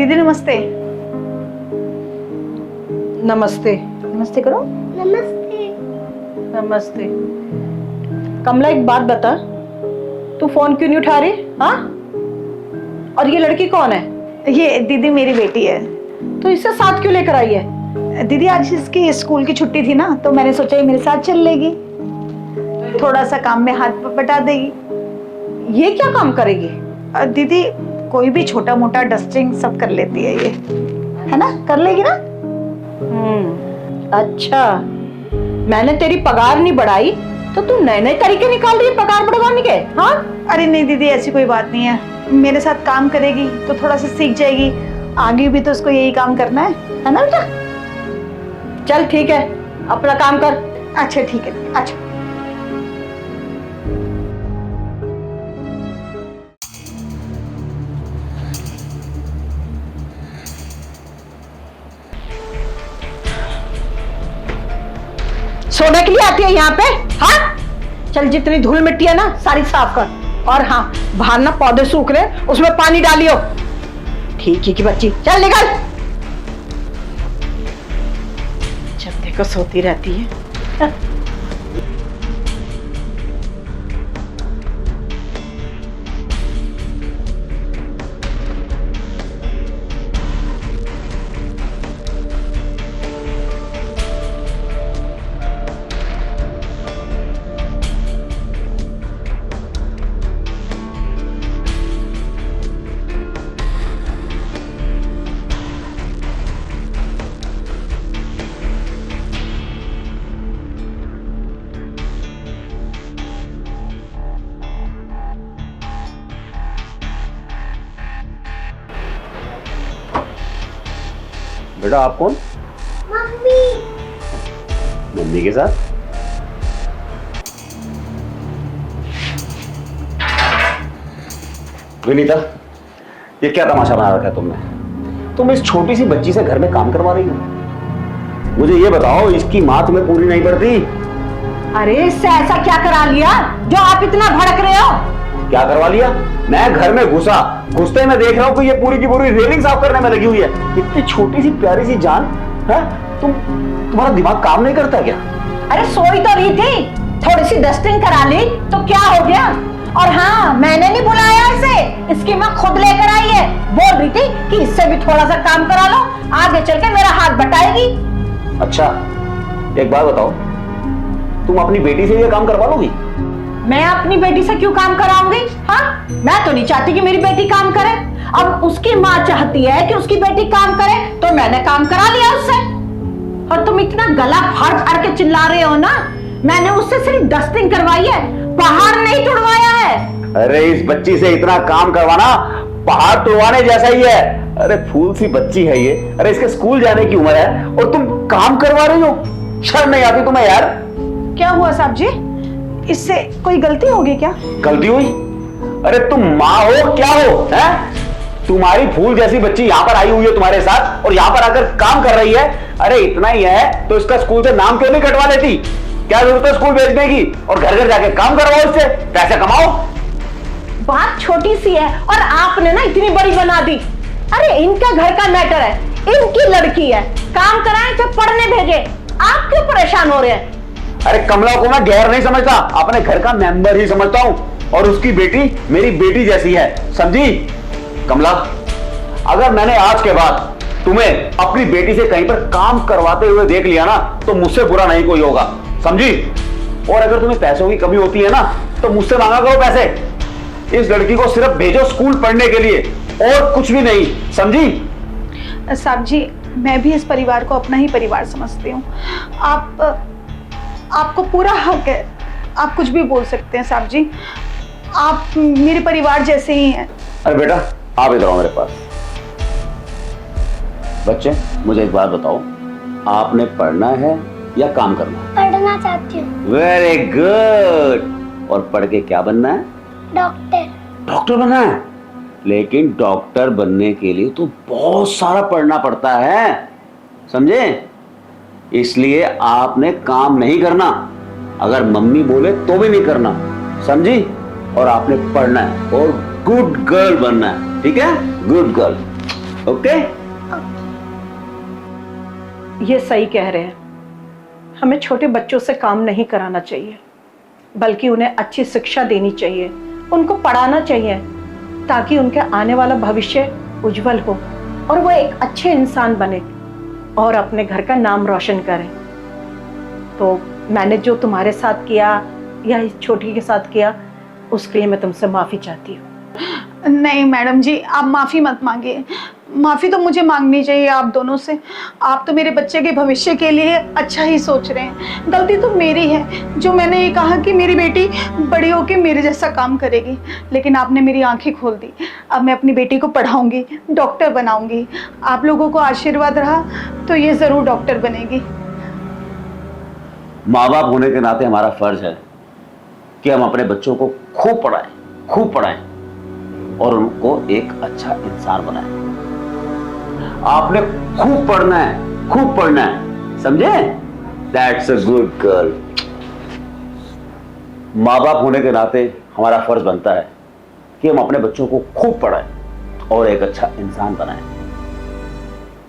दीदी नमस्ते। नमस्ते। नमस्ते करो। नमस्ते। नमस्ते। कमला एक बात बता, तू फोन क्यों नहीं उठा रही? हाँ, और ये लड़की कौन है? ये दीदी मेरी बेटी है। तो इससे साथ क्यों लेकर आई है? दीदी आज इसकी स्कूल की छुट्टी थी ना, तो मैंने सोचा ये मेरे साथ चल लेगी, थोड़ा सा काम में हाथ बटा देगी। ये क्या काम करेगी? दीदी कोई भी छोटा मोटा डस्टिंग सब कर लेती है ये, है ना? कर लेगी ना? अच्छा, मैंने तेरी पगार नहीं बढ़ाई तो तू नए नए तरीके निकाल रही है पगार बढ़वाने के? हाँ, अरे नहीं दीदी, ऐसी कोई बात नहीं है। मेरे साथ काम करेगी तो थोड़ा सा सीख जाएगी, आगे भी तो उसको यही काम करना है ना बेटा? चल ठीक है, अपना काम कर। अच्छा ठीक है, अच्छा। सोने के लिए आती है यहाँ पे? हाँ, चल जितनी धूल मिट्टी है ना सारी साफ कर। और हाँ, बाहर ना पौधे सूख रहे, उसमें पानी डालियो। ठीक है कि बच्ची, चल निकल। जब देखो सोती रहती है। बेटा आप कौन? मम्मी। मम्मी के साथ? विनीता, ये क्या तमाशा बना रखा है तुमने? तुम इस छोटी सी बच्ची से घर में काम करवा रही हो? मुझे ये बताओ, इसकी माँ तुम्हें पूरी नहीं पड़ती? अरे इससे ऐसा क्या करा लिया जो आप इतना भड़क रहे हो? क्या करवा लिया? मैं घर में घुसते मैं देख रहा हूँ कि ये पूरी की पूरी रेलिंग साफ करने में लगी हुई है। इतनी छोटी सी प्यारी सी जान है, तुम्हारा दिमाग काम नहीं करता क्या? अरे सोई तो रही थी, थोड़ी सी डस्टिंग करा ली तो क्या हो गया? और हाँ, मैंने नहीं बुलाया इसे, इसकी माँ खुद लेकर आई है। बोल रही थी कि इससे भी थोड़ा सा काम करा लो, आगे चल के मेरा हाथ बटाएगी। अच्छा, एक बात बताओ, तुम अपनी बेटी से ये काम करवा लोगी? मैं अपनी बेटी से क्यों काम कराऊंगी? हाँ, मैं तो नहीं चाहती कि मेरी बेटी काम करे। अब उसकी माँ चाहती है कि उसकी बेटी काम करे, तो मैंने काम करा लिया उससे। और तुम इतना गला फाड़ फाड़ के चिल्ला रहे हो ना, मैंने उससे सिर्फ डस्टिंग करवाई है, पहाड़ नहीं तुड़वाया है। अरे इस बच्ची से इतना काम करवाना पहाड़ तुड़वाने जैसा ही है। अरे फूल सी बच्ची है ये, अरे इसके स्कूल जाने की उम्र है और तुम काम करवा रही हो? शर्म नहीं आती तुम्हें यार? क्या हुआ साहब जी, इससे कोई गलती होगी क्या? गलती हुई? अरे तुम माँ हो क्या हो, हैं? तुम्हारी फूल जैसी बच्ची यहाँ पर आई हुई है तुम्हारे साथ और यहाँ पर आकर काम कर रही है। अरे इतना ही है तो इसका स्कूल से नाम क्यों नहीं कटवा लेती? क्या जरूरत है स्कूल भेजने की? और घर घर जाके काम करवाओ, इससे पैसे कमाओ। बात छोटी सी है और आपने ना इतनी बड़ी बना दी। अरे इनका घर का मैटर है, इनकी लड़की है, काम कराएं तो पढ़ने भेजे, आप क्यों परेशान हो रहे हैं? अरे कमला को मैं गैर नहीं समझता, अपने घर का मेंबर ही समझता हूँ। और उसकी बेटी मेरी बेटी जैसी है, समझी? कमला, अगर मैंने आज के बाद तुम्हें अपनी बेटी से कहीं पर काम करवाते हुए देख लिया ना, तो मुझसे बुरा नहीं कोई होगा, समझी? और अगर तुम्हें पैसों की कमी होती है ना, तो मुझसे मांगा करो पैसे। इस लड़की को सिर्फ भेजो स्कूल पढ़ने के लिए और कुछ भी नहीं, समझी? साहब जी, मैं भी इस परिवार को अपना ही परिवार समझती हूँ। आपको पूरा हक है, आप कुछ भी बोल सकते हैं साहब जी, आप मेरे परिवार जैसे ही हैं। अरे बेटा आप इधर आओ मेरे पास। बच्चे मुझे एक बात बताओ, आपने पढ़ना है या काम करना है? पढ़ना चाहती हूँ। Very good. और पढ़ के क्या बनना है? डॉक्टर। डॉक्टर बनना है? लेकिन डॉक्टर बनने के लिए तो बहुत सारा पढ़ना पड़ता है, समझे? इसलिए आपने काम नहीं करना, अगर मम्मी बोले तो भी नहीं करना, समझी? और आपने पढ़ना है और गुड गर्ल बनना है, ठीक है? Good girl. ओके? ये सही कह रहे हैं, हमें छोटे बच्चों से काम नहीं कराना चाहिए, बल्कि उन्हें अच्छी शिक्षा देनी चाहिए, उनको पढ़ाना चाहिए, ताकि उनके आने वाला भविष्य उज्जवल हो और वो एक अच्छे इंसान बने और अपने घर का नाम रोशन करें। तो मैंने जो तुम्हारे साथ किया या इस छोटी के साथ किया, उसके लिए मैं तुमसे माफ़ी चाहती हूँ। नहीं मैडम जी, आप माफ़ी मत मांगिए। माफ़ी तो मुझे मांगनी चाहिए आप दोनों से। आप तो मेरे बच्चे के भविष्य के लिए अच्छा ही सोच रहे हैं। गलती तो मेरी है, जो मैंने ये कहा कि मेरी बेटी बड़ी होकर मेरे जैसा काम करेगी, लेकिन आपने मेरी आंखें खोल दी। अब मैं अपनी बेटी को पढ़ाऊंगी, डॉक्टर बनाऊंगी। आप लोगों को आशीर्वाद रहा तो ये ज़रूर डॉक्टर बनेगी। माँ बाप होने के नाते हमारा फर्ज है कि हम अपने बच्चों को खूब पढ़ाएं और उनको एक अच्छा इंसान बनाएं। आपने खूब पढ़ना है, समझे? That's a good girl. माँ बाप होने के नाते हमारा फर्ज बनता है कि हम अपने बच्चों को खूब पढ़ाएं और एक अच्छा इंसान बनाएं।